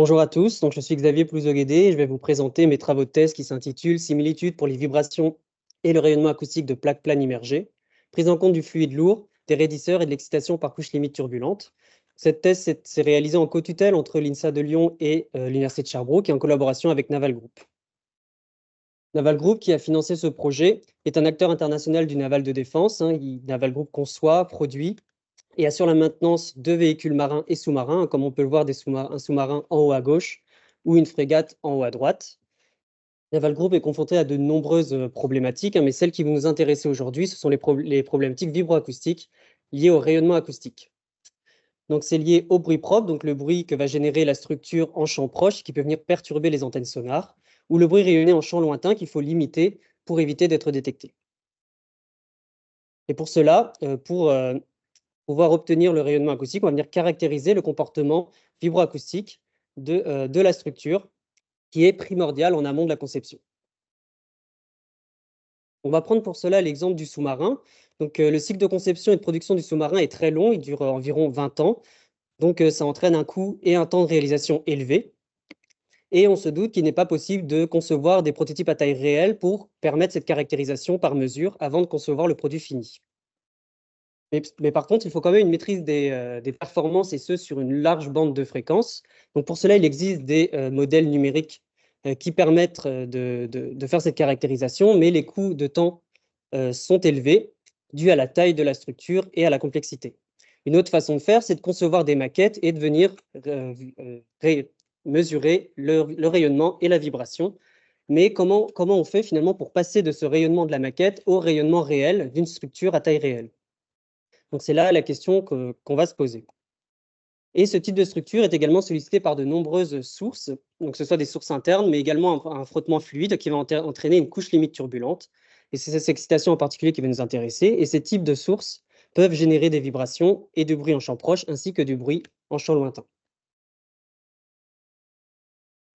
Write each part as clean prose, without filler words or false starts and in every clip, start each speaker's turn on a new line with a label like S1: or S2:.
S1: Bonjour à tous, je suis Xavier Plouzo-Guédé et je vais vous présenter mes travaux de thèse qui s'intitulent Similitudes pour les vibrations et le rayonnement acoustique de plaques planes immergées, prise en compte du fluide lourd, des raidisseurs et de l'excitation par couche limite turbulente. Cette thèse s'est réalisée en co-tutelle entre l'INSA de Lyon et l'Université de Sherbrooke et en collaboration avec Naval Group. Naval Group, qui a financé ce projet, est un acteur international du naval de défense. Naval Group conçoit, produit et assure la maintenance de véhicules marins et sous-marins, comme on peut le voir un sous-marin en haut à gauche ou une frégate en haut à droite. Naval Group est confronté à de nombreuses problématiques, mais celles qui vont nous intéresser aujourd'hui, ce sont les problématiques vibroacoustiques liées au rayonnement acoustique. Donc c'est lié au bruit propre, donc le bruit que va générer la structure en champ proche qui peut venir perturber les antennes sonores, ou le bruit rayonné en champ lointain qu'il faut limiter pour éviter d'être détecté. Et pour cela, pour pouvoir obtenir le rayonnement acoustique, on va venir caractériser le comportement vibroacoustique de la structure qui est primordial en amont de la conception. On va prendre pour cela l'exemple du sous-marin. Donc, le cycle de conception et de production du sous-marin est très long, il dure environ 20 ans. Donc, ça entraîne un coût et un temps de réalisation élevé. Et on se doute qu'il n'est pas possible de concevoir des prototypes à taille réelle pour permettre cette caractérisation par mesure avant de concevoir le produit fini. Mais par contre, il faut quand même une maîtrise des performances et ce, sur une large bande de fréquences. Donc pour cela, il existe des modèles numériques qui permettent de faire cette caractérisation, mais les coûts de temps sont élevés dus à la taille de la structure et à la complexité. Une autre façon de faire, c'est de concevoir des maquettes et de venir mesurer le rayonnement et la vibration. Mais comment on fait finalement pour passer de ce rayonnement de la maquette au rayonnement réel d'une structure à taille réelle? Donc c'est là la question qu'on va se poser. Et ce type de structure est également sollicité par de nombreuses sources, donc que ce soit des sources internes, mais également un frottement fluide qui va entraîner une couche limite turbulente. Et c'est cette excitation en particulier qui va nous intéresser. Et ces types de sources peuvent générer des vibrations et du bruit en champ proche, ainsi que du bruit en champ lointain.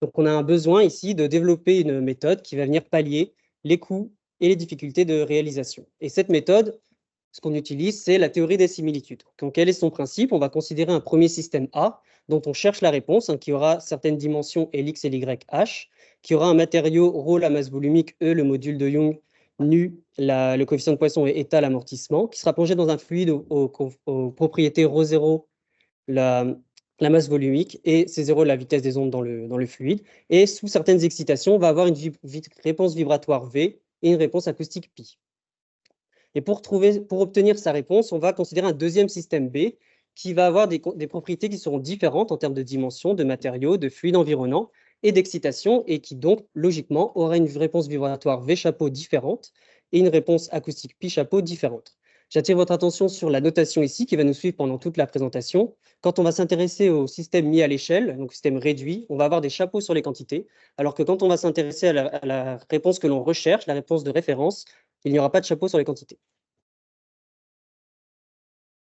S1: Donc on a un besoin ici de développer une méthode qui va venir pallier les coûts et les difficultés de réalisation. Et cette méthode, ce qu'on utilise, c'est la théorie des similitudes. Donc, quel est son principe? On va considérer un premier système A, dont on cherche la réponse, qui aura certaines dimensions Lx et YH, qui aura un matériau ρ, la masse volumique, E, le module de Young, nu, le coefficient de Poisson et eta, l'amortissement, qui sera plongé dans un fluide aux propriétés ρ0, la masse volumique, et C0, la vitesse des ondes dans le fluide. Et sous certaines excitations, on va avoir une réponse vibratoire V et une réponse acoustique pi. Et pour obtenir sa réponse, on va considérer un deuxième système B qui va avoir des propriétés qui seront différentes en termes de dimensions, de matériaux, de fluides environnants et d'excitation, et qui donc, logiquement, aura une réponse vibratoire V chapeau différente et une réponse acoustique pi chapeau différente. J'attire votre attention sur la notation ici qui va nous suivre pendant toute la présentation. Quand on va s'intéresser au système mis à l'échelle, donc système réduit, on va avoir des chapeaux sur les quantités, alors que quand on va s'intéresser à la réponse que l'on recherche, la réponse de référence, il n'y aura pas de chapeau sur les quantités.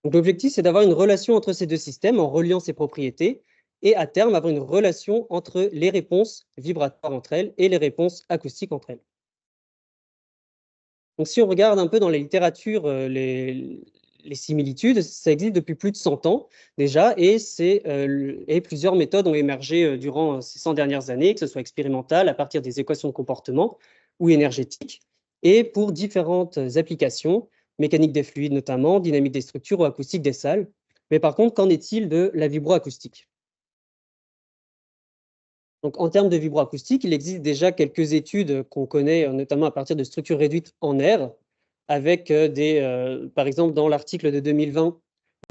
S1: Donc l'objectif, c'est d'avoir une relation entre ces deux systèmes en reliant ces propriétés et à terme avoir une relation entre les réponses vibratoires entre elles et les réponses acoustiques entre elles. Donc si on regarde un peu dans la littérature les similitudes, ça existe depuis plus de 100 ans déjà et plusieurs méthodes ont émergé durant ces 100 dernières années, que ce soit expérimentales à partir des équations de comportement ou énergétiques, et pour différentes applications, mécanique des fluides notamment, dynamique des structures ou acoustique des salles. Mais par contre, qu'en est-il de la vibroacoustique? Donc, en termes de vibroacoustique, il existe déjà quelques études qu'on connaît, notamment à partir de structures réduites en air, avec par exemple, dans l'article de 2020,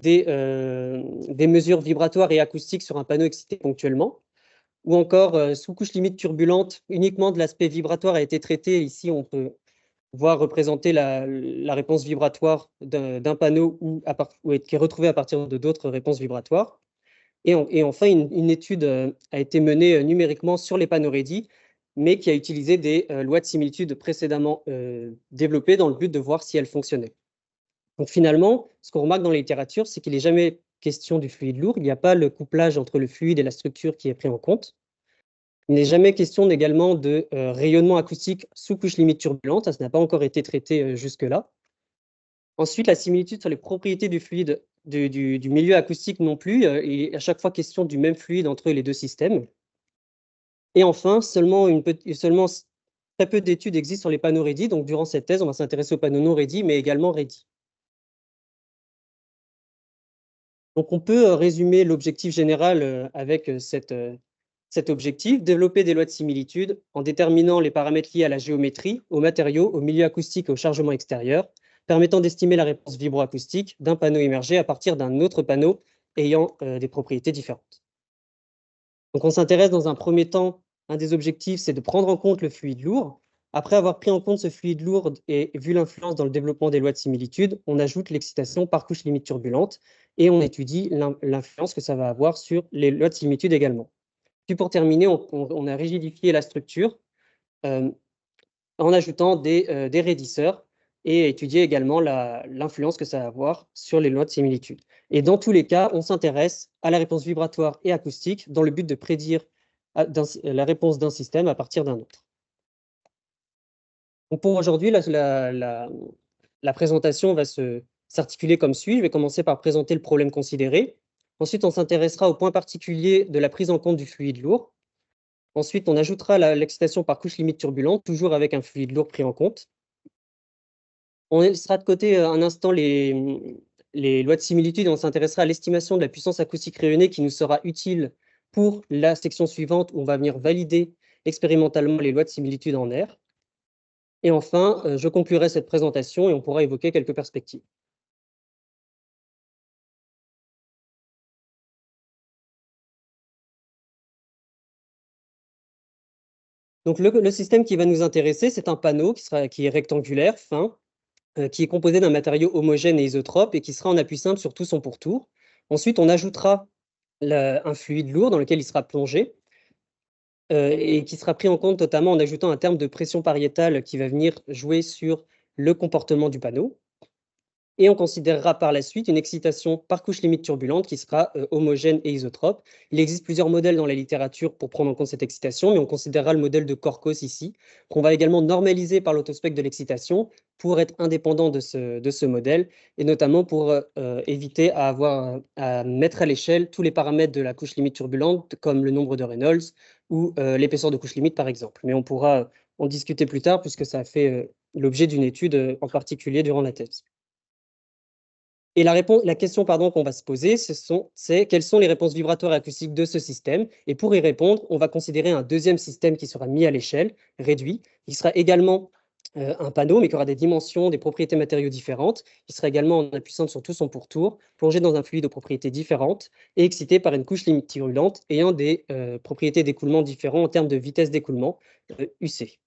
S1: des mesures vibratoires et acoustiques sur un panneau excité ponctuellement, ou encore sous couche limite turbulente, uniquement de l'aspect vibratoire a été traité. Ici, on peut voir représenter la réponse vibratoire d'un panneau qui est retrouvée à partir de d'autres réponses vibratoires. Et enfin, une étude a été menée numériquement sur les panneaux ready, mais qui a utilisé des lois de similitude précédemment développées dans le but de voir si elles fonctionnaient. Donc finalement, ce qu'on remarque dans la littérature, c'est qu'il n'est jamais question du fluide lourd. Il n'y a pas le couplage entre le fluide et la structure qui est pris en compte. Il n'est jamais question également de rayonnement acoustique sous couche limite turbulente. Ça n'a pas encore été traité jusque-là. Ensuite, la similitude sur les propriétés du fluide du milieu acoustique non plus, et à chaque fois question du même fluide entre les deux systèmes. Et enfin, seulement très peu d'études existent sur les panneaux ready. Donc, durant cette thèse, on va s'intéresser aux panneaux non ready, mais également ready. Donc, on peut résumer l'objectif général avec cet objectif, développer des lois de similitude en déterminant les paramètres liés à la géométrie, aux matériaux, au milieu acoustique et au chargement extérieur, permettant d'estimer la réponse vibroacoustique d'un panneau immergé à partir d'un autre panneau ayant des propriétés différentes. Donc, on s'intéresse dans un premier temps, un des objectifs, c'est de prendre en compte le fluide lourd. Après avoir pris en compte ce fluide lourd et vu l'influence dans le développement des lois de similitude, on ajoute l'excitation par couche limite turbulente et on étudie l'influence que ça va avoir sur les lois de similitude également. Puis pour terminer, on a rigidifié la structure en ajoutant des raidisseurs et étudié également l'influence que ça va avoir sur les lois de similitude. Et dans tous les cas, on s'intéresse à la réponse vibratoire et acoustique dans le but de prédire la réponse d'un système à partir d'un autre. Donc pour aujourd'hui, la présentation va s'articuler comme suit. Je vais commencer par présenter le problème considéré. Ensuite, on s'intéressera au point particulier de la prise en compte du fluide lourd. Ensuite, on ajoutera l'excitation par couche limite turbulente, toujours avec un fluide lourd pris en compte. On laissera de côté un instant les lois de similitude et on s'intéressera à l'estimation de la puissance acoustique rayonnée qui nous sera utile pour la section suivante où on va venir valider expérimentalement les lois de similitude en air. Et enfin, je conclurai cette présentation et on pourra évoquer quelques perspectives. Donc le système qui va nous intéresser, c'est un panneau qui est rectangulaire, fin, qui est composé d'un matériau homogène et isotrope et qui sera en appui simple sur tout son pourtour. Ensuite, on ajoutera un fluide lourd dans lequel il sera plongé et qui sera pris en compte notamment en ajoutant un terme de pression pariétale qui va venir jouer sur le comportement du panneau. Et on considérera par la suite une excitation par couche limite turbulente qui sera homogène et isotrope. Il existe plusieurs modèles dans la littérature pour prendre en compte cette excitation, mais on considérera le modèle de Corcos ici, qu'on va également normaliser par l'autospec de l'excitation pour être indépendant de ce modèle, et notamment pour éviter à mettre à l'échelle tous les paramètres de la couche limite turbulente, comme le nombre de Reynolds ou l'épaisseur de couche limite, par exemple. Mais on pourra en discuter plus tard, puisque ça a fait l'objet d'une étude en particulier durant la thèse. Et la question qu'on va se poser, c'est quelles sont les réponses vibratoires et acoustiques de ce système. Et pour y répondre, on va considérer un deuxième système qui sera mis à l'échelle, réduit, qui sera également un panneau, mais qui aura des dimensions, des propriétés matériaux différentes, qui sera également en appui simple sur tout son pourtour, plongé dans un fluide aux propriétés différentes et excité par une couche limite turbulente ayant des propriétés d'écoulement différentes en termes de vitesse d'écoulement, UC.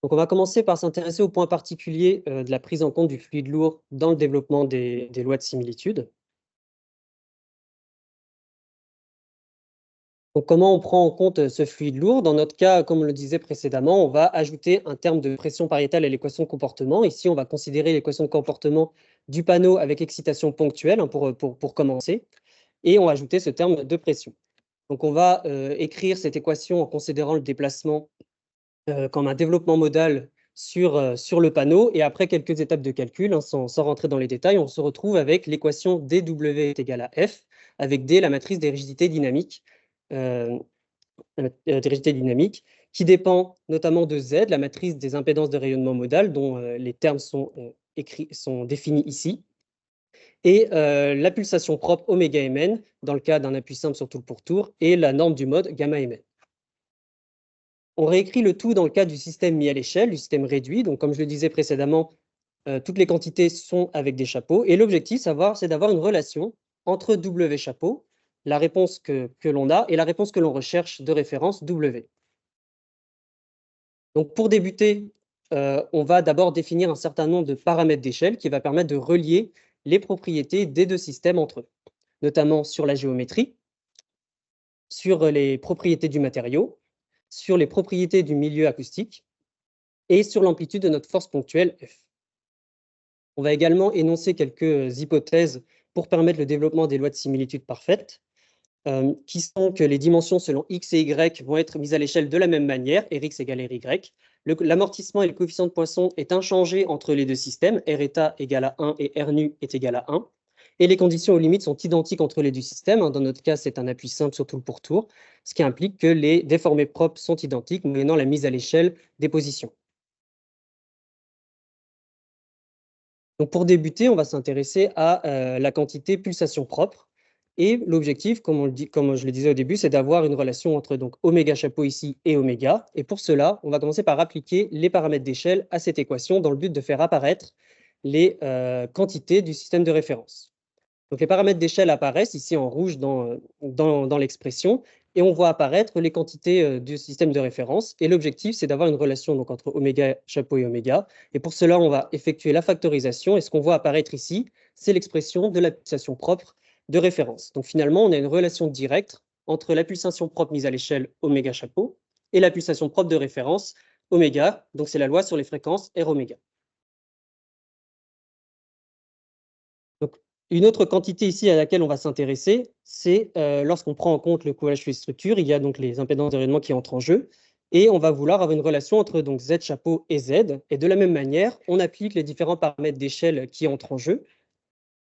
S1: Donc, on va commencer par s'intéresser au point particulier de la prise en compte du fluide lourd dans le développement des lois de similitude. Donc, comment on prend en compte ce fluide lourd? Dans notre cas, comme on le disait précédemment, on va ajouter un terme de pression pariétale à l'équation de comportement. Ici, on va considérer l'équation de comportement du panneau avec excitation ponctuelle pour commencer. Et on va ajouter ce terme de pression. Donc, on va écrire cette équation en considérant le déplacement comme un développement modal sur le panneau. Et après quelques étapes de calcul, sans rentrer dans les détails, on se retrouve avec l'équation dW est égale à F, avec D, la matrice des rigidités dynamiques, qui dépend notamment de Z, la matrice des impédances de rayonnement modal, dont les termes sont définis ici, et la pulsation propre oméga Mn, dans le cas d'un appui simple sur tout le pourtour, et la norme du mode gamma Mn. On réécrit le tout dans le cas du système mis à l'échelle, du système réduit. Donc, comme je le disais précédemment, toutes les quantités sont avec des chapeaux. Et l'objectif, c'est d'avoir une relation entre W chapeau, la réponse que l'on a, et la réponse que l'on recherche de référence W. Donc, pour débuter, on va d'abord définir un certain nombre de paramètres d'échelle qui va permettre de relier les propriétés des deux systèmes entre eux, notamment sur la géométrie, sur les propriétés du matériau, sur les propriétés du milieu acoustique et sur l'amplitude de notre force ponctuelle F. On va également énoncer quelques hypothèses pour permettre le développement des lois de similitude parfaites, qui sont que les dimensions selon x et y vont être mises à l'échelle de la même manière, Rx égale Ry. L'amortissement et le coefficient de Poisson est inchangé entre les deux systèmes, Reta égale à 1 et R nu est égal à 1. Et les conditions aux limites sont identiques entre les deux systèmes, hein. Dans notre cas, c'est un appui simple sur tout le pourtour, ce qui implique que les déformés propres sont identiques, moyennant la mise à l'échelle des positions. Donc pour débuter, on va s'intéresser à la quantité pulsation propre. Et l'objectif, comme je le disais au début, c'est d'avoir une relation entre donc oméga chapeau ici et oméga. Et pour cela, on va commencer par appliquer les paramètres d'échelle à cette équation dans le but de faire apparaître les quantités du système de référence. Donc les paramètres d'échelle apparaissent ici en rouge dans l'expression et on voit apparaître les quantités du système de référence. Et l'objectif, c'est d'avoir une relation donc, entre oméga chapeau et oméga. Et pour cela, on va effectuer la factorisation. Et ce qu'on voit apparaître ici, c'est l'expression de la pulsation propre de référence. Donc finalement, on a une relation directe entre la pulsation propre mise à l'échelle oméga chapeau et la pulsation propre de référence oméga. Donc c'est la loi sur les fréquences R oméga. Donc, une autre quantité ici à laquelle on va s'intéresser, c'est lorsqu'on prend en compte le couplage fluide-structure, il y a donc les impédances de rayonnement qui entrent en jeu, et on va vouloir avoir une relation entre donc, Z chapeau et Z, et de la même manière, on applique les différents paramètres d'échelle qui entrent en jeu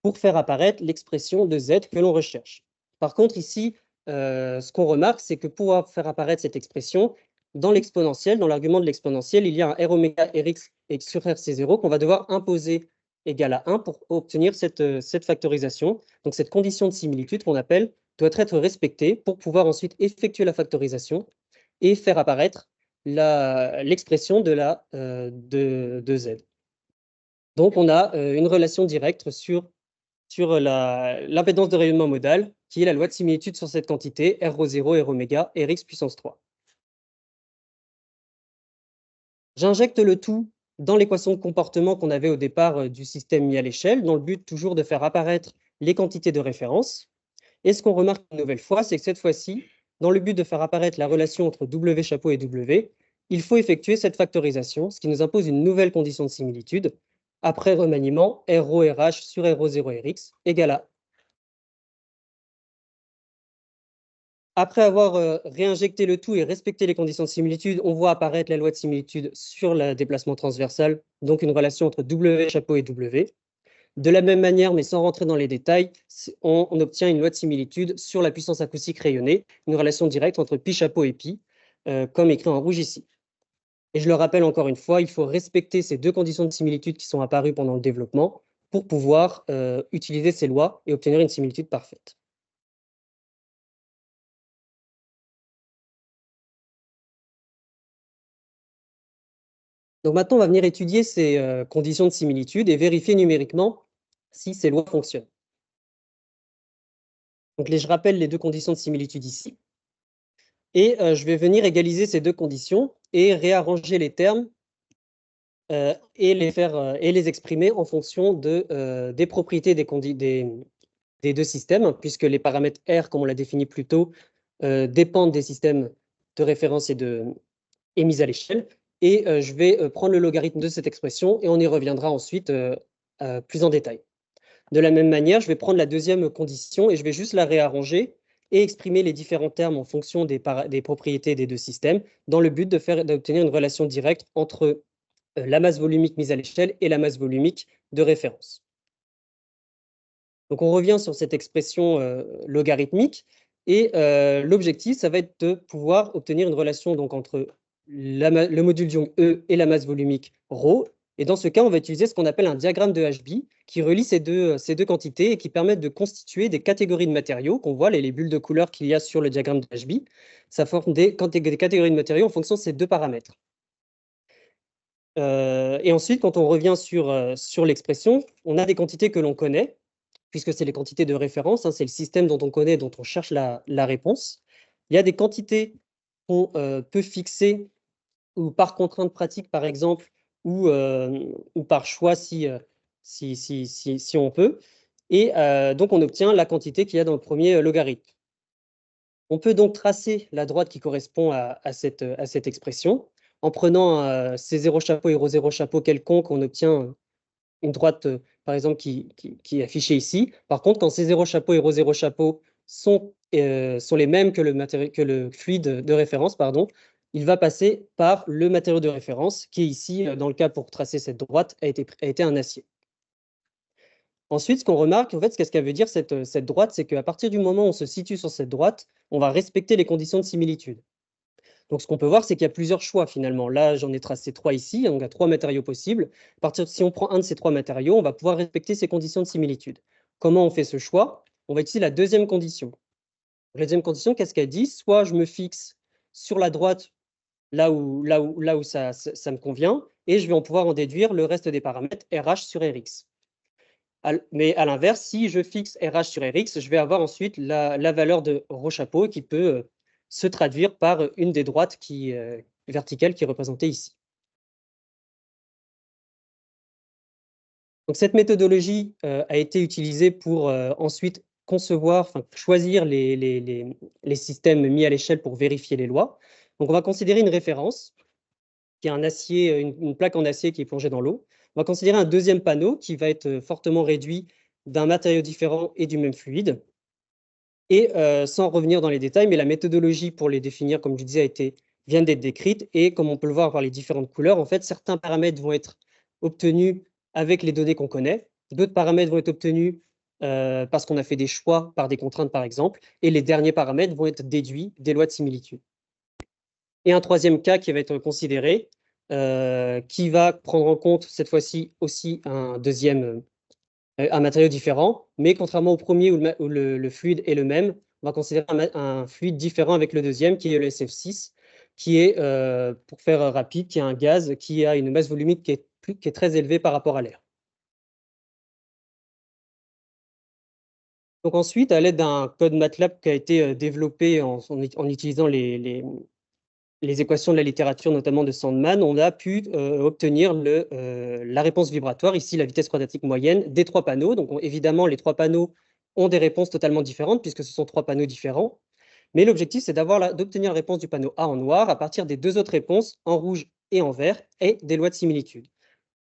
S1: pour faire apparaître l'expression de Z que l'on recherche. Par contre, ici, ce qu'on remarque, c'est que pour faire apparaître cette expression, dans l'exponentielle, dans l'argument de l'exponentielle, il y a un R oméga Rx sur RC0 qu'on va devoir imposer égal à 1 pour obtenir cette factorisation. Donc cette condition de similitude qu'on appelle doit être respectée pour pouvoir ensuite effectuer la factorisation et faire apparaître l'expression de Z. Donc on a une relation directe sur l'impédance de rayonnement modal, qui est la loi de similitude sur cette quantité, Rho0, R oméga, Rx puissance 3. J'injecte le tout dans l'équation de comportement qu'on avait au départ du système mis à l'échelle, dans le but toujours de faire apparaître les quantités de référence. Et ce qu'on remarque une nouvelle fois, c'est que cette fois-ci, dans le but de faire apparaître la relation entre W chapeau et W, il faut effectuer cette factorisation, ce qui nous impose une nouvelle condition de similitude. Après remaniement, Rho RH sur Rho0 Rx égale à. Après avoir réinjecté le tout et respecté les conditions de similitude, on voit apparaître la loi de similitude sur le déplacement transversal, donc une relation entre W chapeau et W. De la même manière, mais sans rentrer dans les détails, on obtient une loi de similitude sur la puissance acoustique rayonnée, une relation directe entre pi chapeau et pi, comme écrit en rouge ici. Et je le rappelle encore une fois, il faut respecter ces deux conditions de similitude qui sont apparues pendant le développement pour pouvoir utiliser ces lois et obtenir une similitude parfaite. Donc maintenant, on va venir étudier ces conditions de similitude et vérifier numériquement si ces lois fonctionnent. Donc je rappelle les deux conditions de similitude ici. Et je vais venir égaliser ces deux conditions et réarranger les termes et les exprimer en fonction des propriétés des deux systèmes, puisque les paramètres R, comme on l'a défini plus tôt, dépendent des systèmes de référence et mis à l'échelle. Et je vais prendre le logarithme de cette expression et on y reviendra ensuite plus en détail. De la même manière, je vais prendre la deuxième condition et je vais juste la réarranger et exprimer les différents termes en fonction des propriétés des deux systèmes dans le but d'obtenir une relation directe entre la masse volumique mise à l'échelle et la masse volumique de référence. Donc on revient sur cette expression logarithmique et l'objectif, ça va être de pouvoir obtenir une relation donc, entre le module d'ion E et la masse volumique ρ. Et dans ce cas, on va utiliser ce qu'on appelle un diagramme de HB qui relie ces deux quantités et qui permettent de constituer des catégories de matériaux qu'on voit, les bulles de couleur qu'il y a sur le diagramme de HB. Ça forme des catégories de matériaux en fonction de ces deux paramètres. Et ensuite, quand on revient sur l'expression, on a des quantités que l'on connaît, puisque c'est les quantités de référence, hein, c'est le système dont on connaît, dont on cherche la réponse. Il y a des quantités qu'on peut fixer ou par contrainte pratique, par exemple, ou par choix si on peut. Et donc, on obtient la quantité qu'il y a dans le premier logarithme. On peut donc tracer la droite qui correspond à cette expression. En prenant C0 chapeau et ρ0 chapeau quelconque, on obtient une droite, par exemple, qui est affichée ici. Par contre, quand C0 chapeau et ρ0 chapeau sont les mêmes que le fluide de référence, pardon, il va passer par le matériau de référence, qui est ici, dans le cas pour tracer cette droite, a été un acier. Ensuite, ce qu'on remarque, en fait, qu'est-ce qu'elle veut dire cette droite, c'est qu'à partir du moment où on se situe sur cette droite, on va respecter les conditions de similitude. Donc, ce qu'on peut voir, c'est qu'il y a plusieurs choix finalement. Là, j'en ai tracé 3 ici, donc il y a 3 matériaux possibles. Si on prend un de ces 3 matériaux, on va pouvoir respecter ces conditions de similitude. Comment on fait ce choix? On va utiliser la deuxième condition. La deuxième condition, qu'est-ce qu'elle dit? Soit je me fixe sur la droite là où ça me convient, et je vais pouvoir en déduire le reste des paramètres RH sur Rx. Mais à l'inverse, si je fixe RH sur Rx, je vais avoir ensuite la valeur de ρ chapeau qui peut se traduire par une des droites verticales qui est représentée ici. Donc, cette méthodologie a été utilisée pour ensuite choisir les systèmes mis à l'échelle pour vérifier les lois. Donc, on va considérer une référence, qui est un acier, une plaque en acier qui est plongée dans l'eau. On va considérer un deuxième panneau qui va être fortement réduit d'un matériau différent et du même fluide. Et sans revenir dans les détails, mais la méthodologie pour les définir, comme je disais, vient d'être décrite. Et comme on peut le voir par les différentes couleurs, en fait, certains paramètres vont être obtenus avec les données qu'on connaît. D'autres paramètres vont être obtenus parce qu'on a fait des choix par des contraintes, par exemple. Et les derniers paramètres vont être déduits des lois de similitude. Et un troisième cas qui va être considéré, qui va prendre en compte cette fois-ci aussi un matériau différent, mais contrairement au premier où le fluide est le même, on va considérer un fluide différent avec le deuxième, qui est le SF6, qui est, pour faire rapide, qui est un gaz qui a une masse volumique qui est très élevée par rapport à l'air. Donc ensuite, à l'aide d'un code MATLAB qui a été développé en utilisant les équations de la littérature, notamment de Sandman, on a pu obtenir la réponse vibratoire, ici la vitesse quadratique moyenne, des 3 panneaux. Donc évidemment, les 3 panneaux ont des réponses totalement différentes, puisque ce sont 3 panneaux différents. Mais l'objectif, c'est d'obtenir la réponse du panneau A en noir à partir des 2 autres réponses, en rouge et en vert, et des lois de similitude.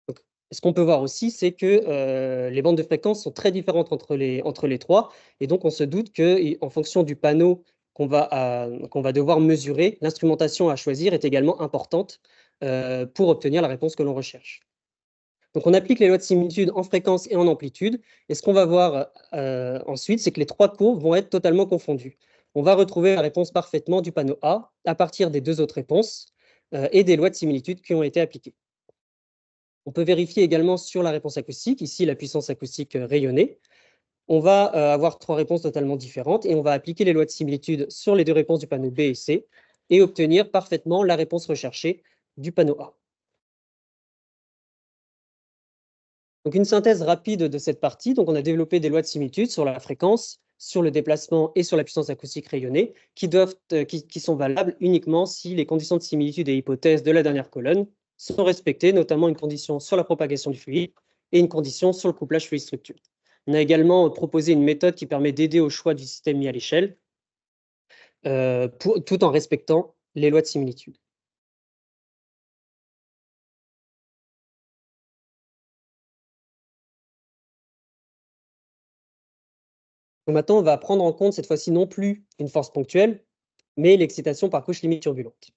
S1: Donc, ce qu'on peut voir aussi, c'est que les bandes de fréquences sont très différentes entre les 3, et donc on se doute qu'en fonction du panneau qu'on va devoir mesurer, l'instrumentation à choisir est également importante pour obtenir la réponse que l'on recherche. Donc on applique les lois de similitude en fréquence et en amplitude, et ce qu'on va voir ensuite, c'est que les 3 courbes vont être totalement confondues. On va retrouver la réponse parfaitement du panneau A à partir des 2 autres réponses et des lois de similitude qui ont été appliquées. On peut vérifier également sur la réponse acoustique, ici la puissance acoustique rayonnée. On va avoir 3 réponses totalement différentes et on va appliquer les lois de similitude sur les 2 réponses du panneau B et C et obtenir parfaitement la réponse recherchée du panneau A. Donc une synthèse rapide de cette partie. Donc on a développé des lois de similitude sur la fréquence, sur le déplacement et sur la puissance acoustique rayonnée qui sont valables uniquement si les conditions de similitude et hypothèses de la dernière colonne sont respectées, notamment une condition sur la propagation du fluide et une condition sur le couplage fluide-structure. On a également proposé une méthode qui permet d'aider au choix du système mis à l'échelle, tout en respectant les lois de similitude. Donc maintenant, on va prendre en compte cette fois-ci non plus une force ponctuelle, mais l'excitation par couche limite turbulente.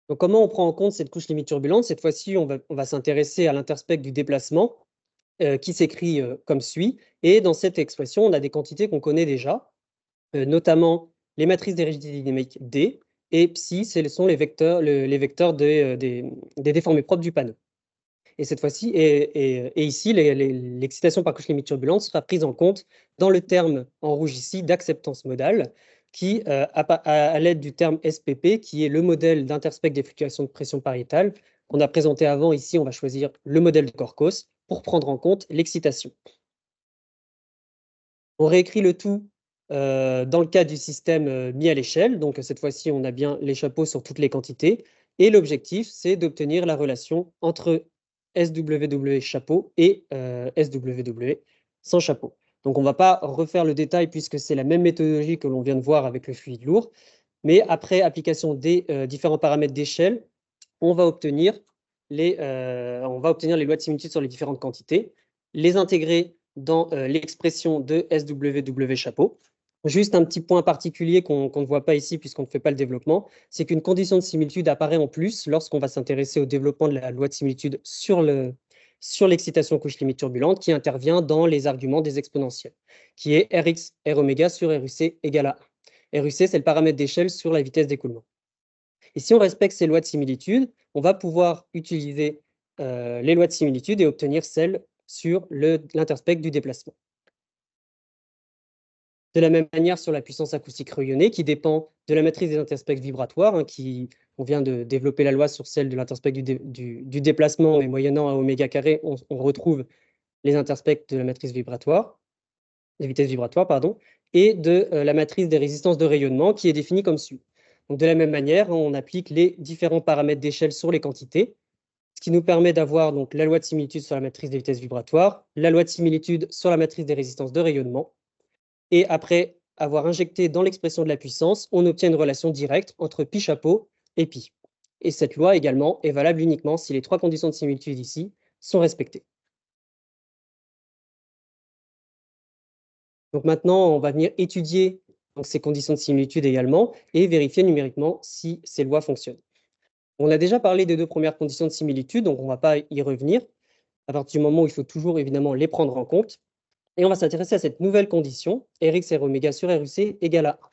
S1: Donc, comment on prend en compte cette couche limite turbulente? Cette fois-ci, on va s'intéresser à l'interspect du déplacement, qui s'écrit comme suit. Et dans cette expression, on a des quantités qu'on connaît déjà, notamment les matrices des rigidités dynamiques D, et psi, ce sont les vecteurs des déformés propres du panneau. Et cette fois-ci, ici, l'excitation par couche limite turbulente sera prise en compte dans le terme en rouge ici d'acceptance modale, qui, à l'aide du terme SPP, qui est le modèle d'interspect des fluctuations de pression pariétale, qu'on a présenté avant. Ici, on va choisir le modèle de Corcos pour prendre en compte l'excitation. On réécrit le tout dans le cas du système mis à l'échelle. Donc, cette fois-ci, on a bien les chapeaux sur toutes les quantités. Et l'objectif, c'est d'obtenir la relation entre SWW chapeau et SWW sans chapeau. Donc, on ne va pas refaire le détail puisque c'est la même méthodologie que l'on vient de voir avec le fluide lourd. Mais après application des différents paramètres d'échelle, on va obtenir les lois de similitude sur les différentes quantités, les intégrer dans l'expression de SWW chapeau. Juste un petit point particulier qu'on ne voit pas ici puisqu'on ne fait pas le développement, c'est qu'une condition de similitude apparaît en plus lorsqu'on va s'intéresser au développement de la loi de similitude sur sur l'excitation couche limite turbulente qui intervient dans les arguments des exponentielles, qui est Rx, R oméga sur RUC égale à 1. RUC, c'est le paramètre d'échelle sur la vitesse d'écoulement. Et si on respecte ces lois de similitude, on va pouvoir utiliser les lois de similitude et obtenir celles sur l'interspect du déplacement. De la même manière sur la puissance acoustique rayonnée, qui dépend de la matrice des interspects vibratoires, on vient de développer la loi sur celle de l'interspect du déplacement, et moyennant un oméga carré, on retrouve les interspects de la matrice vibratoire, des vitesses vibratoires, pardon, et de la matrice des résistances de rayonnement, qui est définie comme suit. Donc, de la même manière, on applique les différents paramètres d'échelle sur les quantités, ce qui nous permet d'avoir donc la loi de similitude sur la matrice des vitesses vibratoires, la loi de similitude sur la matrice des résistances de rayonnement, et après avoir injecté dans l'expression de la puissance, on obtient une relation directe entre pi chapeau et pi. Et cette loi également est valable uniquement si les trois conditions de similitude ici sont respectées. Donc maintenant, on va venir étudier donc, ces conditions de similitude également et vérifier numériquement si ces lois fonctionnent. On a déjà parlé des deux premières conditions de similitude, donc on ne va pas y revenir, à partir du moment où il faut toujours évidemment les prendre en compte. Et on va s'intéresser à cette nouvelle condition, Rx R oméga sur RUC égale à 1.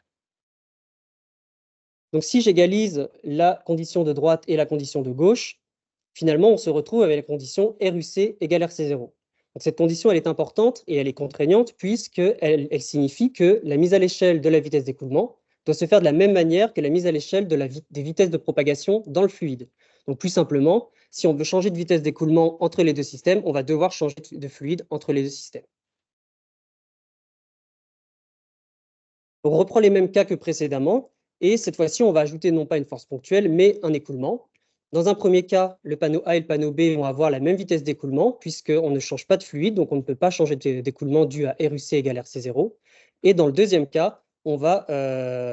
S1: Donc si j'égalise la condition de droite et la condition de gauche, finalement on se retrouve avec la condition RUC égale RC0. Donc cette condition elle est importante et elle est contraignante puisqu'elle signifie que la mise à l'échelle de la vitesse d'écoulement doit se faire de la même manière que la mise à l'échelle des vitesses de propagation dans le fluide. Donc plus simplement, si on veut changer de vitesse d'écoulement entre les deux systèmes, on va devoir changer de fluide entre les deux systèmes. On reprend les mêmes cas que précédemment, et cette fois-ci, on va ajouter non pas une force ponctuelle, mais un écoulement. Dans un premier cas, le panneau A et le panneau B vont avoir la même vitesse d'écoulement, puisqu'on ne change pas de fluide, donc on ne peut pas changer d'écoulement dû à RUC égale RC0. Et dans le deuxième cas, on va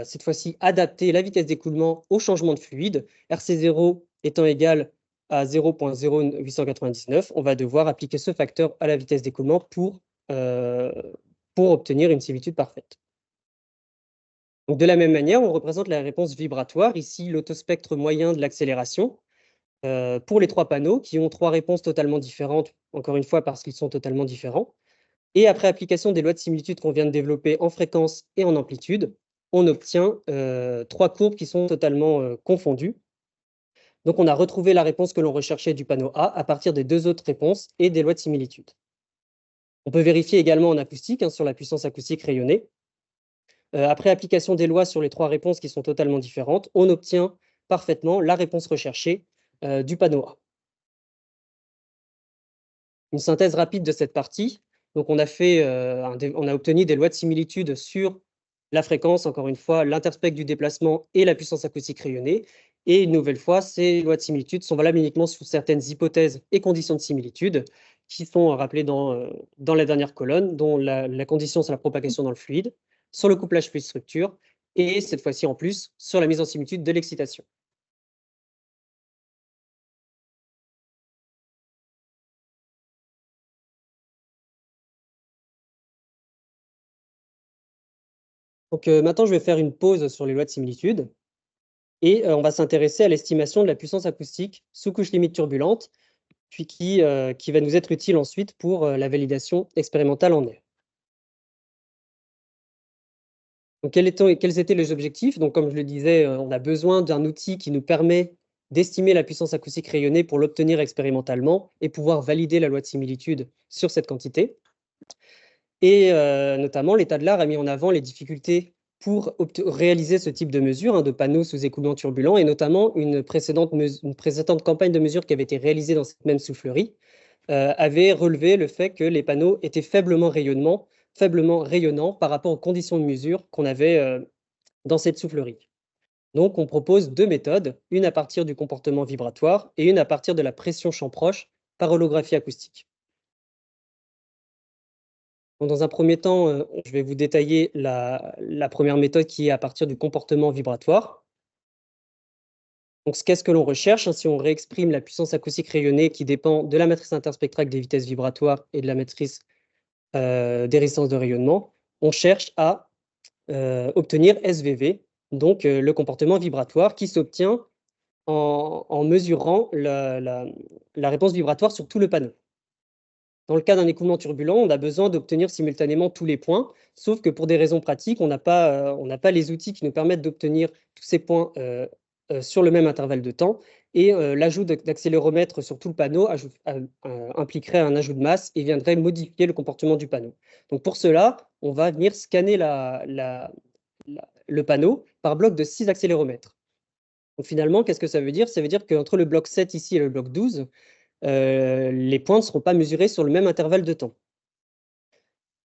S1: cette fois-ci adapter la vitesse d'écoulement au changement de fluide. RC0 étant égal à 0,0899, on va devoir appliquer ce facteur à la vitesse d'écoulement pour obtenir une similitude parfaite. Donc, de la même manière, on représente la réponse vibratoire, ici l'autospectre moyen de l'accélération, pour les trois panneaux qui ont trois réponses totalement différentes, encore une fois parce qu'ils sont totalement différents. Et après application des lois de similitude qu'on vient de développer en fréquence et en amplitude, on obtient trois courbes qui sont totalement confondues. Donc on a retrouvé la réponse que l'on recherchait du panneau A à partir des deux autres réponses et des lois de similitude. On peut vérifier également en acoustique, sur la puissance acoustique rayonnée. Après application des lois sur les trois réponses qui sont totalement différentes, on obtient parfaitement la réponse recherchée du panneau A. Une synthèse rapide de cette partie. Donc, on a obtenu des lois de similitude sur la fréquence, encore une fois, l'interspect du déplacement et la puissance acoustique rayonnée. Et une nouvelle fois, ces lois de similitude sont valables uniquement sous certaines hypothèses et conditions de similitude qui sont rappelées dans la dernière colonne, dont la condition sur la propagation dans le fluide, sur le couplage fluide-structure, et cette fois-ci en plus sur la mise en similitude de l'excitation. Donc maintenant, je vais faire une pause sur les lois de similitude, et on va s'intéresser à l'estimation de la puissance acoustique sous couche limite turbulente, puis qui va nous être utile ensuite pour la validation expérimentale en air. Donc, quels étaient les objectifs? Donc, comme je le disais, on a besoin d'un outil qui nous permet d'estimer la puissance acoustique rayonnée pour l'obtenir expérimentalement et pouvoir valider la loi de similitude sur cette quantité. Et notamment, l'état de l'art a mis en avant les difficultés pour réaliser ce type de mesure, de panneaux sous écoulement turbulent, et notamment une précédente campagne de mesure qui avait été réalisée dans cette même soufflerie avait relevé le fait que les panneaux étaient faiblement rayonnants par rapport aux conditions de mesure qu'on avait dans cette soufflerie. Donc, on propose deux méthodes, une à partir du comportement vibratoire et une à partir de la pression champ proche par holographie acoustique. Donc, dans un premier temps, je vais vous détailler la première méthode qui est à partir du comportement vibratoire. Donc, qu'est-ce que l'on recherche? Si on réexprime la puissance acoustique rayonnée qui dépend de la matrice interspectrale des vitesses vibratoires et de la matrice des résistances de rayonnement, on cherche à obtenir SVV, donc le comportement vibratoire qui s'obtient en mesurant la réponse vibratoire sur tout le panneau. Dans le cas d'un écoulement turbulent, on a besoin d'obtenir simultanément tous les points, sauf que pour des raisons pratiques, on n'a pas les outils qui nous permettent d'obtenir tous ces points sur le même intervalle de temps. Et l'ajout d'accéléromètre sur tout le panneau impliquerait un ajout de masse et viendrait modifier le comportement du panneau. Donc pour cela, on va venir scanner le panneau par bloc de 6 accéléromètres. Donc finalement, qu'est-ce que ça veut dire? Ça veut dire qu'entre le bloc 7 ici et le bloc 12, les points ne seront pas mesurés sur le même intervalle de temps.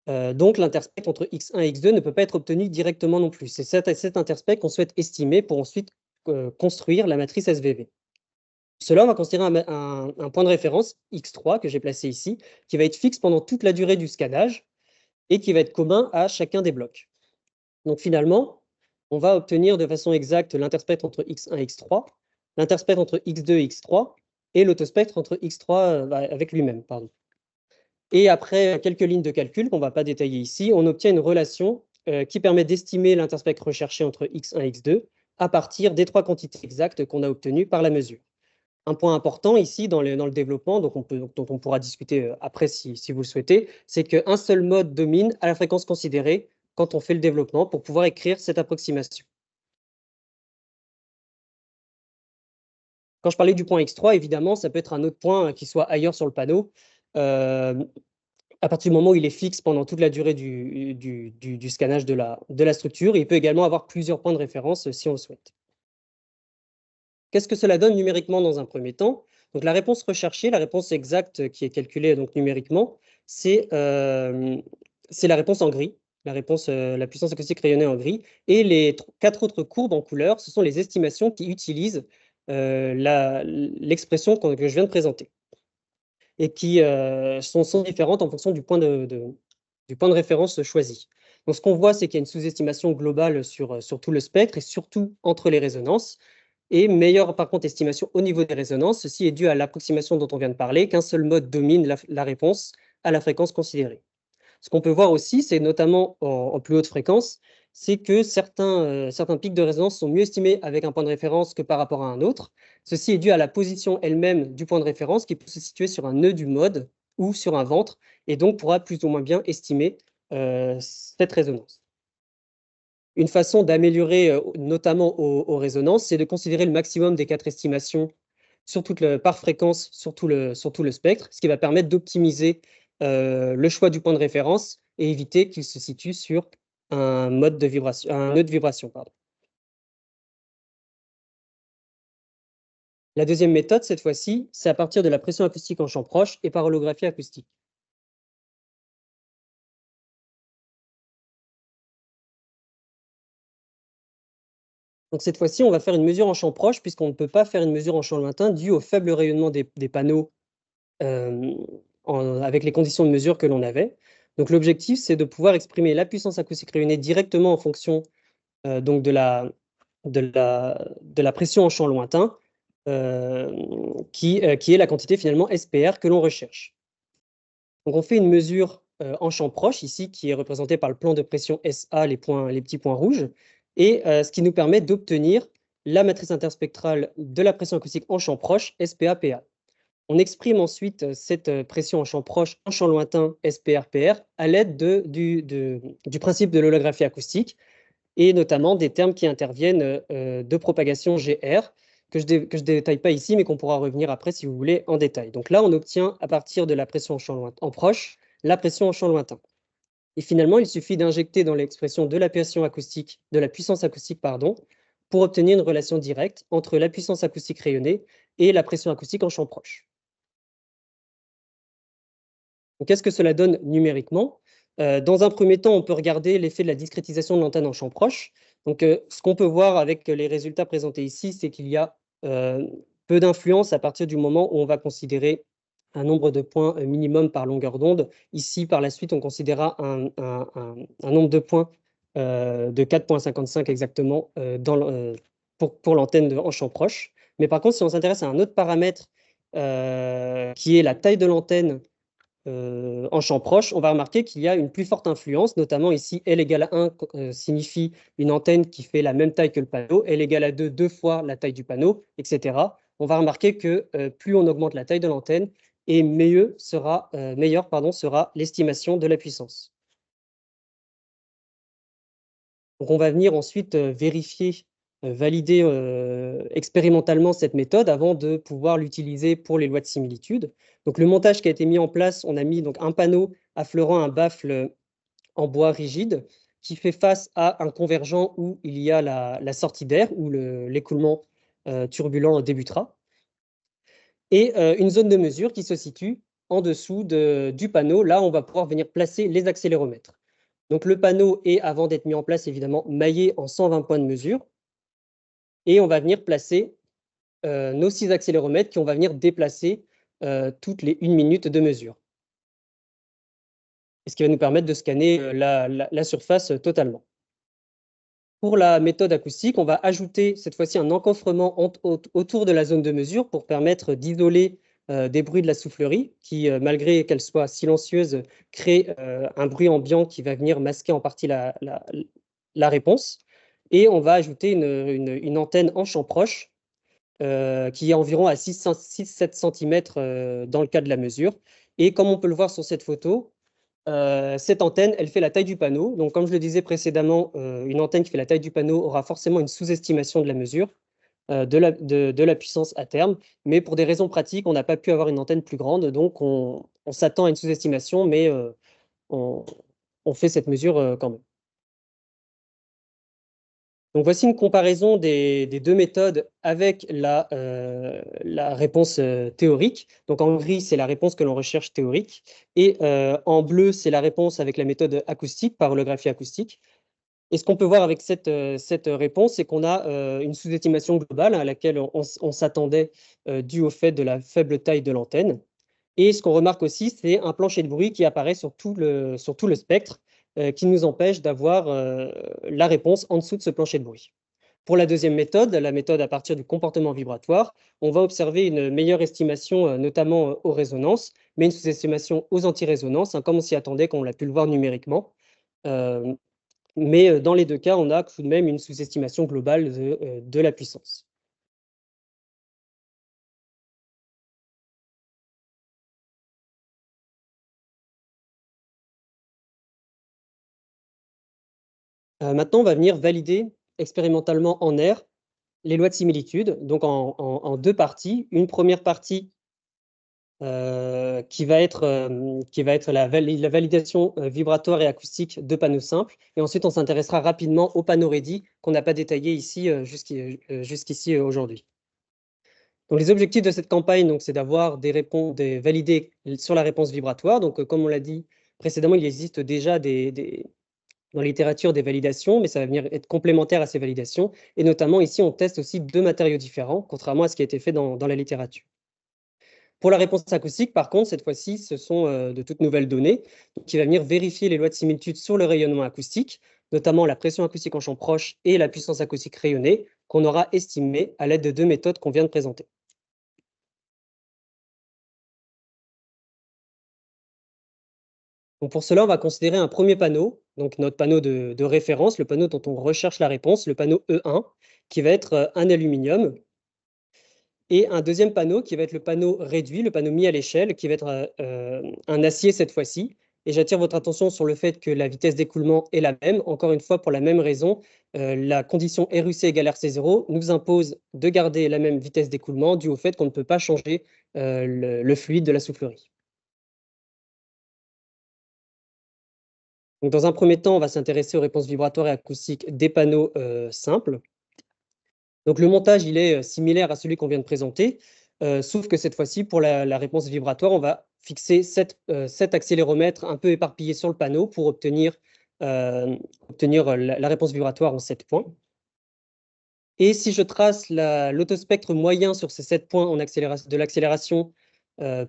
S1: Donc l'interspect entre x1 et x2 ne peut pas être obtenu directement non plus. C'est cet interspect qu'on souhaite estimer pour ensuite construire la matrice SVV. Pour cela, on va considérer un point de référence, x3, que j'ai placé ici, qui va être fixe pendant toute la durée du scannage et qui va être commun à chacun des blocs. Donc finalement, on va obtenir de façon exacte l'interspectre entre x1 et x3, l'interspectre entre x2 et x3, et l'autospectre entre x3 avec lui-même. Et après quelques lignes de calcul qu'on ne va pas détailler ici, on obtient une relation qui permet d'estimer l'interspectre recherché entre x1 et x2 à partir des 3 quantités exactes qu'on a obtenues par la mesure. Un point important ici dans le développement, dont on pourra discuter après si vous le souhaitez, c'est qu'un seul mode domine à la fréquence considérée quand on fait le développement pour pouvoir écrire cette approximation. Quand je parlais du point x3, évidemment, ça peut être un autre point qui soit ailleurs sur le panneau. À partir du moment où il est fixe pendant toute la durée du scannage de la structure, il peut également avoir plusieurs points de référence si on le souhaite. Qu'est-ce que cela donne numériquement dans un premier temps? Donc, la réponse recherchée, la réponse exacte qui est calculée donc, numériquement, c'est la réponse en gris, la puissance acoustique rayonnée en gris. Et les 4 autres courbes en couleur, ce sont les estimations qui utilisent l'expression que je viens de présenter et qui sont différentes en fonction du point de référence choisi. Donc, ce qu'on voit, c'est qu'il y a une sous-estimation globale sur tout le spectre et surtout entre les résonances. Et meilleure, par contre, estimation au niveau des résonances. Ceci est dû à l'approximation dont on vient de parler, qu'un seul mode domine la réponse à la fréquence considérée. Ce qu'on peut voir aussi, c'est notamment en plus haute fréquence, c'est que certains pics de résonance sont mieux estimés avec un point de référence que par rapport à un autre. Ceci est dû à la position elle-même du point de référence qui peut se situer sur un nœud du mode ou sur un ventre et donc pourra plus ou moins bien estimer cette résonance. Une façon d'améliorer notamment aux résonances, c'est de considérer le maximum des 4 estimations par fréquence sur tout le spectre, ce qui va permettre d'optimiser le choix du point de référence et éviter qu'il se situe sur un nœud de vibration. La deuxième méthode, cette fois-ci, c'est à partir de la pression acoustique en champ proche et par holographie acoustique. Donc cette fois-ci, on va faire une mesure en champ proche puisqu'on ne peut pas faire une mesure en champ lointain dû au faible rayonnement des panneaux avec les conditions de mesure que l'on avait. Donc l'objectif, c'est de pouvoir exprimer la puissance acoustique rayonnée directement en fonction donc de la pression en champ lointain, qui est la quantité finalement SPR que l'on recherche. Donc on fait une mesure en champ proche, ici, qui est représentée par le plan de pression SA, les petits points rouges, et ce qui nous permet d'obtenir la matrice interspectrale de la pression acoustique en champ proche, SPA-PA. On exprime ensuite cette pression en champ proche, en champ lointain, SPR-PR, à l'aide du principe de l'holographie acoustique, et notamment des termes qui interviennent de propagation GR, que je ne détaille pas ici, mais qu'on pourra revenir après si vous voulez en détail. Donc là, on obtient à partir de la pression en champ lointain, en proche, la pression en champ lointain. Et finalement, il suffit d'injecter dans l'expression de la puissance acoustique, pour obtenir une relation directe entre la puissance acoustique rayonnée et la pression acoustique en champ proche. Qu'est-ce que cela donne numériquement? Dans un premier temps, on peut regarder l'effet de la discrétisation de l'antenne en champ proche. Donc, ce qu'on peut voir avec les résultats présentés ici, c'est qu'il y a peu d'influence à partir du moment où on va considérer un nombre de points minimum par longueur d'onde. Ici, par la suite, on considérera un nombre de points de 4,55 exactement pour l'antenne en champ proche. Mais par contre, si on s'intéresse à un autre paramètre qui est la taille de l'antenne en champ proche, on va remarquer qu'il y a une plus forte influence, notamment ici, L égale à 1 signifie une antenne qui fait la même taille que le panneau, L égale à 2, 2 fois la taille du panneau, etc. On va remarquer que plus on augmente la taille de l'antenne, et meilleur sera l'estimation de la puissance. Donc on va venir ensuite vérifier, valider expérimentalement cette méthode avant de pouvoir l'utiliser pour les lois de similitude. Donc le montage qui a été mis en place, on a mis donc un panneau affleurant un baffle en bois rigide qui fait face à un convergent où il y a la sortie d'air, où l'écoulement turbulent débutera, et une zone de mesure qui se situe en dessous du panneau. Là, on va pouvoir venir placer les accéléromètres. Donc le panneau est, avant d'être mis en place, évidemment maillé en 120 points de mesure, et on va venir placer nos 6 accéléromètres qui vont venir déplacer toutes les 1 minute de mesure. Et ce qui va nous permettre de scanner la surface totalement. Pour la méthode acoustique, on va ajouter cette fois-ci un encoffrement autour de la zone de mesure pour permettre d'isoler des bruits de la soufflerie qui, malgré qu'elle soit silencieuse, crée un bruit ambiant qui va venir masquer en partie la réponse. Et on va ajouter une antenne en champ proche qui est environ à 6-7 cm dans le cas de la mesure. Et comme on peut le voir sur cette photo, cette antenne, elle fait la taille du panneau. Donc, comme je le disais précédemment, une antenne qui fait la taille du panneau aura forcément une sous-estimation de la mesure de la puissance à terme. Mais pour des raisons pratiques, on n'a pas pu avoir une antenne plus grande. Donc, on s'attend à une sous-estimation, mais on, on fait cette mesure quand même. Donc, voici une comparaison des 2 méthodes avec la réponse théorique. Donc, en gris, c'est la réponse que l'on recherche théorique. Et en bleu, c'est la réponse avec la méthode acoustique, par holographie acoustique. Et ce qu'on peut voir avec cette réponse, c'est qu'on a une sous-estimation globale à laquelle on s'attendait dû au fait de la faible taille de l'antenne. Et ce qu'on remarque aussi, c'est un plancher de bruit qui apparaît sur tout le spectre, qui nous empêche d'avoir la réponse en dessous de ce plancher de bruit. Pour la deuxième méthode, la méthode à partir du comportement vibratoire, on va observer une meilleure estimation, notamment aux résonances, mais une sous-estimation aux antirésonances, comme on s'y attendait, comme on l'a pu le voir numériquement. Mais dans les 2 cas, on a tout de même une sous-estimation globale de la puissance. Maintenant, on va venir valider expérimentalement en air les lois de similitude, donc en 2 parties. Une première partie qui va être la validation vibratoire et acoustique de panneaux simples. Et ensuite, on s'intéressera rapidement aux panneaux ready qu'on n'a pas détaillés ici jusqu'ici aujourd'hui. Donc, les objectifs de cette campagne, donc, c'est d'avoir des réponses, valider sur la réponse vibratoire. Donc, comme on l'a dit précédemment, il existe déjà dans la littérature des validations, mais ça va venir être complémentaire à ces validations. Et notamment, ici, on teste aussi 2 matériaux différents, contrairement à ce qui a été fait dans la littérature. Pour la réponse acoustique, par contre, cette fois-ci, ce sont de toutes nouvelles données qui va venir vérifier les lois de similitude sur le rayonnement acoustique, notamment la pression acoustique en champ proche et la puissance acoustique rayonnée, qu'on aura estimée à l'aide de 2 méthodes qu'on vient de présenter. Donc pour cela, on va considérer un premier panneau, donc notre panneau de référence, le panneau dont on recherche la réponse, le panneau E1, qui va être un aluminium, et un deuxième panneau qui va être le panneau réduit, le panneau mis à l'échelle, qui va être un acier cette fois-ci. Et j'attire votre attention sur le fait que la vitesse d'écoulement est la même. Encore une fois, pour la même raison, la condition RUC égale RC0 nous impose de garder la même vitesse d'écoulement dû au fait qu'on ne peut pas changer le fluide de la soufflerie. Donc, dans un premier temps, on va s'intéresser aux réponses vibratoires et acoustiques des panneaux simples. Donc le montage, il est similaire à celui qu'on vient de présenter, sauf que cette fois-ci, pour la réponse vibratoire, on va fixer 7 accéléromètres un peu éparpillés sur le panneau pour obtenir la réponse vibratoire en 7 points. Et si je trace l'autospectre moyen sur ces 7 points de l'accélération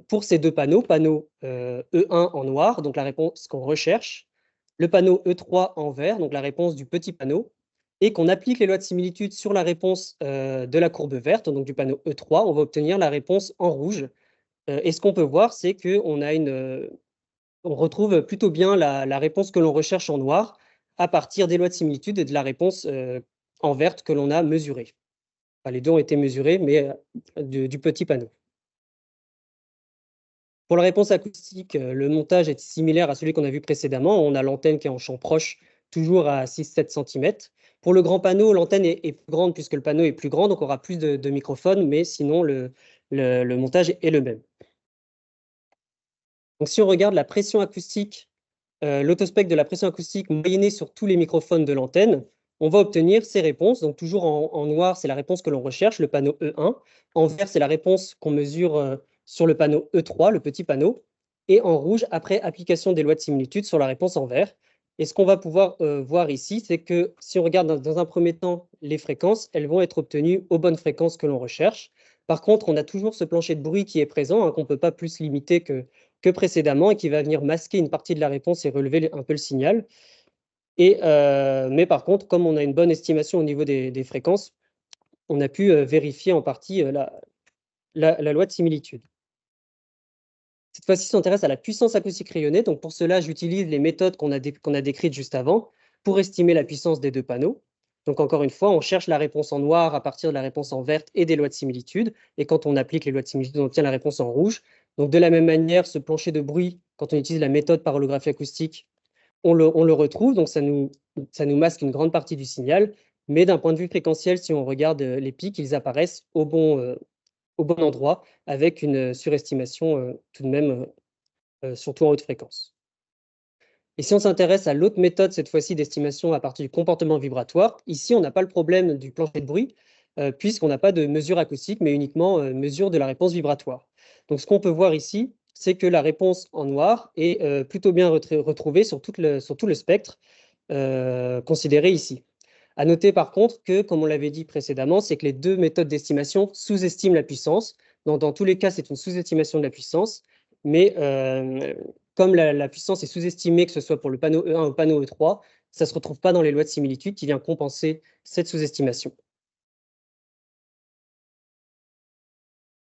S1: pour ces 2 panneaux, panneau E1 en noir, donc la réponse qu'on recherche, le panneau E3 en vert, donc la réponse du petit panneau, et qu'on applique les lois de similitude sur la réponse de la courbe verte, donc du panneau E3, on va obtenir la réponse en rouge. Et ce qu'on peut voir, c'est qu'on on retrouve plutôt bien la réponse que l'on recherche en noir à partir des lois de similitude et de la réponse en verte que l'on a mesurée. Enfin, les 2 ont été mesurés, mais du petit panneau. Pour la réponse acoustique, le montage est similaire à celui qu'on a vu précédemment. On a l'antenne qui est en champ proche, toujours à 6-7 cm. Pour le grand panneau, l'antenne est plus grande puisque le panneau est plus grand, donc on aura plus de microphones, mais sinon le montage est le même. Donc si on regarde la pression acoustique, l'autospec de la pression acoustique moyennée sur tous les microphones de l'antenne, on va obtenir ces réponses. Donc toujours en noir, c'est la réponse que l'on recherche, le panneau E1. En vert, c'est la réponse qu'on mesure sur le panneau E3, le petit panneau. Et en rouge, après application des lois de similitude sur la réponse en vert. Et ce qu'on va pouvoir voir ici, c'est que si on regarde dans un premier temps les fréquences, elles vont être obtenues aux bonnes fréquences que l'on recherche. Par contre, on a toujours ce plancher de bruit qui est présent, hein, qu'on ne peut pas plus limiter que précédemment et qui va venir masquer une partie de la réponse et relever un peu le signal. Mais par contre, comme on a une bonne estimation au niveau des fréquences, on a pu vérifier en partie la loi de similitude. Cette fois-ci, on s'intéresse à la puissance acoustique rayonnée. Donc pour cela, j'utilise les méthodes qu'on a décrites juste avant pour estimer la puissance des deux panneaux. Donc encore une fois, on cherche la réponse en noir à partir de la réponse en verte et des lois de similitude. Et quand on applique les lois de similitude, on obtient la réponse en rouge. Donc de la même manière, ce plancher de bruit, quand on utilise la méthode par holographie acoustique, on le retrouve. Donc ça nous masque une grande partie du signal. Mais d'un point de vue fréquentiel, si on regarde les pics, ils apparaissent au bon endroit, avec une surestimation tout de même, surtout en haute fréquence. Et si on s'intéresse à l'autre méthode, cette fois-ci d'estimation à partir du comportement vibratoire, ici, on n'a pas le problème du plancher de bruit, puisqu'on n'a pas de mesure acoustique, mais uniquement mesure de la réponse vibratoire. Donc, ce qu'on peut voir ici, c'est que la réponse en noir est plutôt bien retrouvée sur tout le spectre considéré ici. À noter par contre que, comme on l'avait dit précédemment, c'est que les deux méthodes d'estimation sous-estiment la puissance. Dans tous les cas, c'est une sous-estimation de la puissance, mais comme la puissance est sous-estimée, que ce soit pour le panneau E1 ou le panneau E3, ça ne se retrouve pas dans les lois de similitude qui vient compenser cette sous-estimation.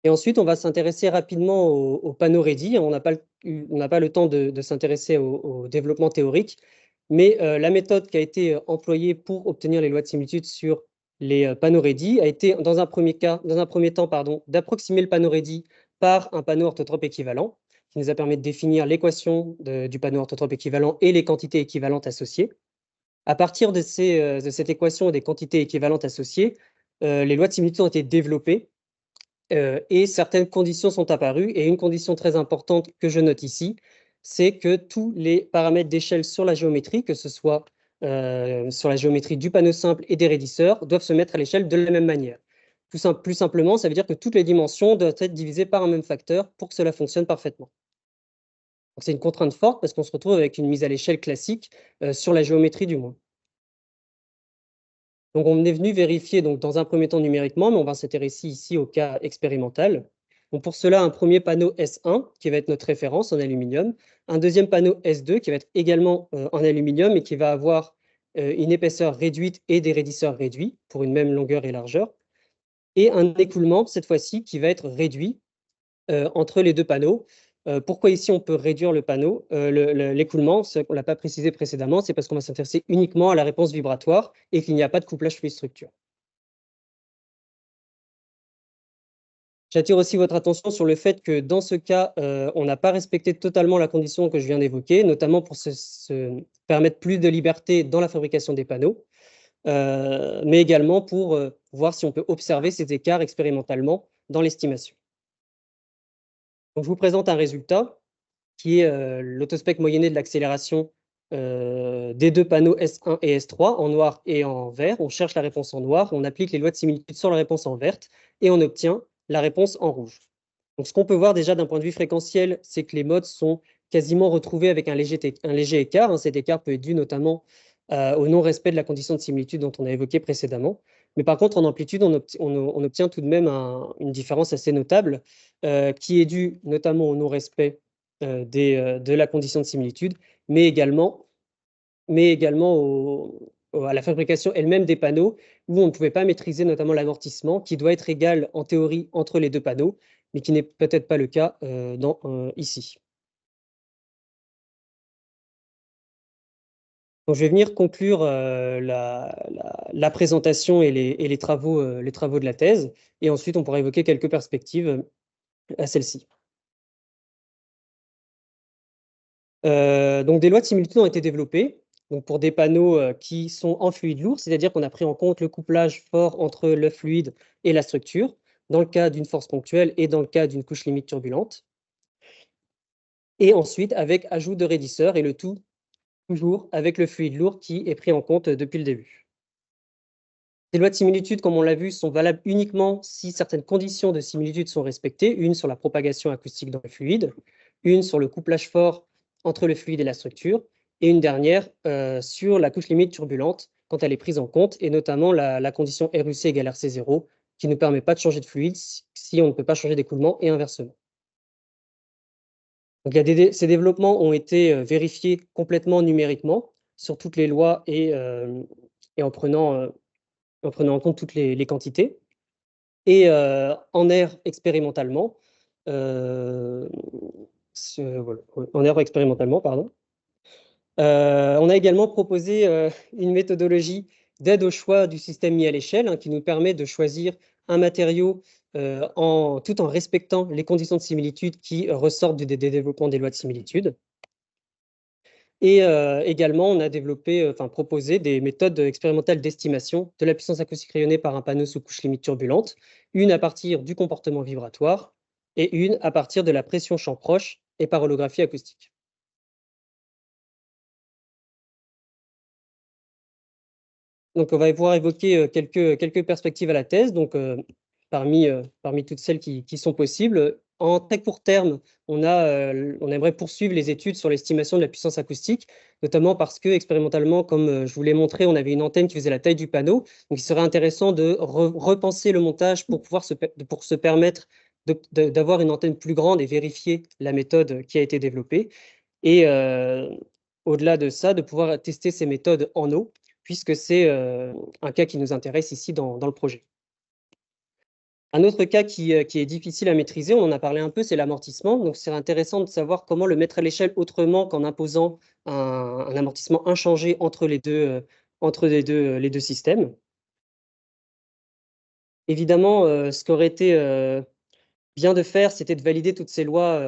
S1: Et ensuite, on va s'intéresser rapidement au panneau ready. On n'a pas le temps de s'intéresser au développement théorique, mais la méthode qui a été employée pour obtenir les lois de similitude sur les panneaux ready a été, dans un premier temps, d'approximer le panneau ready par un panneau orthotrope équivalent, qui nous a permis de définir l'équation du panneau orthotrope équivalent et les quantités équivalentes associées. À partir de cette équation et des quantités équivalentes associées, les lois de similitude ont été développées et certaines conditions sont apparues. Et une condition très importante que je note ici, c'est que tous les paramètres d'échelle sur la géométrie, que ce soit sur la géométrie du panneau simple et des raidisseurs, doivent se mettre à l'échelle de la même manière. Plus simplement, ça veut dire que toutes les dimensions doivent être divisées par un même facteur pour que cela fonctionne parfaitement. C'est une contrainte forte parce qu'on se retrouve avec une mise à l'échelle classique sur la géométrie du moins. Donc, on est venu vérifier donc, dans un premier temps numériquement, mais on va s'intéresser ici au cas expérimental. Donc, pour cela, un premier panneau S1 qui va être notre référence en aluminium, un deuxième panneau S2 qui va être également en aluminium et qui va avoir une épaisseur réduite et des raidisseurs réduits pour une même longueur et largeur, et un écoulement cette fois-ci qui va être réduit entre les deux panneaux. Pourquoi ici on peut réduire le panneau, l'écoulement, on ne l'a pas précisé précédemment, c'est parce qu'on va s'intéresser uniquement à la réponse vibratoire et qu'il n'y a pas de couplage fluide-structure. J'attire aussi votre attention sur le fait que dans ce cas, on n'a pas respecté totalement la condition que je viens d'évoquer, notamment pour se permettre plus de liberté dans la fabrication des panneaux, mais également pour voir si on peut observer ces écarts expérimentalement dans l'estimation. Donc, je vous présente un résultat qui est l'autospec moyenné de l'accélération des deux panneaux S1 et S3 en noir et en vert. On cherche la réponse en noir, on applique les lois de similitude sur la réponse en verte et on obtient la réponse en rouge. Donc, ce qu'on peut voir déjà d'un point de vue fréquentiel, c'est que les modes sont quasiment retrouvés avec un léger écart. Cet écart peut être dû notamment au non-respect de la condition de similitude dont on a évoqué précédemment. Mais par contre, en amplitude, on obtient tout de même une différence assez notable qui est due notamment au non-respect de la condition de similitude, mais également à la fabrication elle-même des panneaux, où on ne pouvait pas maîtriser notamment l'amortissement, qui doit être égal en théorie entre les deux panneaux, mais qui n'est peut-être pas le cas ici. Donc, je vais venir conclure la présentation et les travaux de la thèse, et ensuite on pourra évoquer quelques perspectives à celle-ci. Donc des lois de similitude ont été développées donc pour des panneaux qui sont en fluide lourd, c'est-à-dire qu'on a pris en compte le couplage fort entre le fluide et la structure, dans le cas d'une force ponctuelle et dans le cas d'une couche limite turbulente. Et ensuite avec ajout de raidisseur et le tout toujours avec le fluide lourd qui est pris en compte depuis le début. Ces lois de similitude, comme on l'a vu, sont valables uniquement si certaines conditions de similitude sont respectées, une sur la propagation acoustique dans le fluide, une sur le couplage fort entre le fluide et la structure, et une dernière sur la couche limite turbulente quand elle est prise en compte, et notamment la condition RUC égale RC0, qui ne permet pas de changer de fluide si on ne peut pas changer d'écoulement et inversement. Donc, ces développements ont été vérifiés complètement numériquement sur toutes les lois et en prenant en compte toutes les quantités. Et en air expérimentalement, voilà, en air expérimentalement, pardon. On a également proposé une méthodologie d'aide au choix du système mis à l'échelle, hein, qui nous permet de choisir un matériau tout en respectant les conditions de similitude qui ressortent des développements des lois de similitude. Et également, on a proposé des méthodes expérimentales d'estimation de la puissance acoustique rayonnée par un panneau sous couche limite turbulente, une à partir du comportement vibratoire et une à partir de la pression champ proche et par holographie acoustique. Donc, on va pouvoir évoquer quelques perspectives à la thèse. Donc, parmi toutes celles qui sont possibles, en très court terme, on aimerait poursuivre les études sur l'estimation de la puissance acoustique, notamment parce que expérimentalement, comme je vous l'ai montré, on avait une antenne qui faisait la taille du panneau. Donc, il serait intéressant de repenser le montage pour pouvoir pour se permettre d'avoir une antenne plus grande et vérifier la méthode qui a été développée. Et au-delà de ça, de pouvoir tester ces méthodes en eau, puisque c'est un cas qui nous intéresse ici dans le projet. Un autre cas qui est difficile à maîtriser, on en a parlé un peu, c'est l'amortissement. Donc, c'est intéressant de savoir comment le mettre à l'échelle autrement qu'en imposant un amortissement inchangé entre les deux systèmes. Évidemment, ce qui aurait été bien de faire, c'était de valider toutes ces lois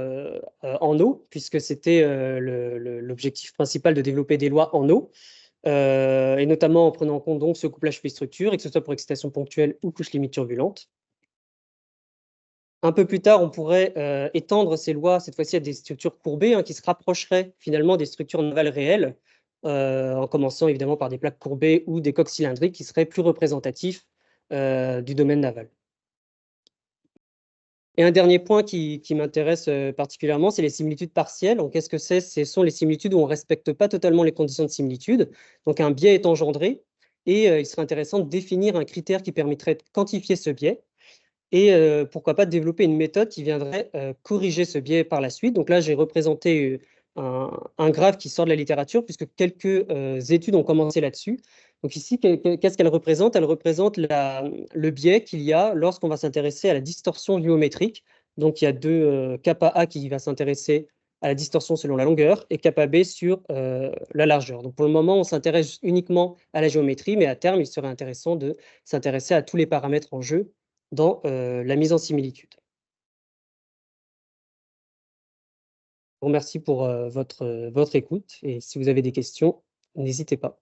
S1: en eau, puisque c'était l'objectif principal de développer des lois en eau. Et notamment en prenant en compte donc ce couplage fluide-structure, et que ce soit pour excitation ponctuelle ou couche limite turbulente. Un peu plus tard, on pourrait étendre ces lois, cette fois-ci à des structures courbées, hein, qui se rapprocheraient finalement des structures navales réelles, en commençant évidemment par des plaques courbées ou des coques cylindriques qui seraient plus représentatifs du domaine naval. Et un dernier point qui m'intéresse particulièrement, c'est les similitudes partielles. Donc, qu'est-ce que c'est? Ce sont les similitudes où on ne respecte pas totalement les conditions de similitude. Donc, un biais est engendré et il serait intéressant de définir un critère qui permettrait de quantifier ce biais et pourquoi pas de développer une méthode qui viendrait corriger ce biais par la suite. Donc là, j'ai représenté un graphe qui sort de la littérature puisque quelques études ont commencé là-dessus. Donc ici, qu'est-ce qu'elle représente? Elle représente le biais qu'il y a lorsqu'on va s'intéresser à la distorsion géométrique. Donc il y a deux kappa A qui va s'intéresser à la distorsion selon la longueur et kappa B sur la largeur. Donc pour le moment, on s'intéresse uniquement à la géométrie, mais à terme, il serait intéressant de s'intéresser à tous les paramètres en jeu dans la mise en similitude. Je vous remercie pour votre écoute et si vous avez des questions, n'hésitez pas.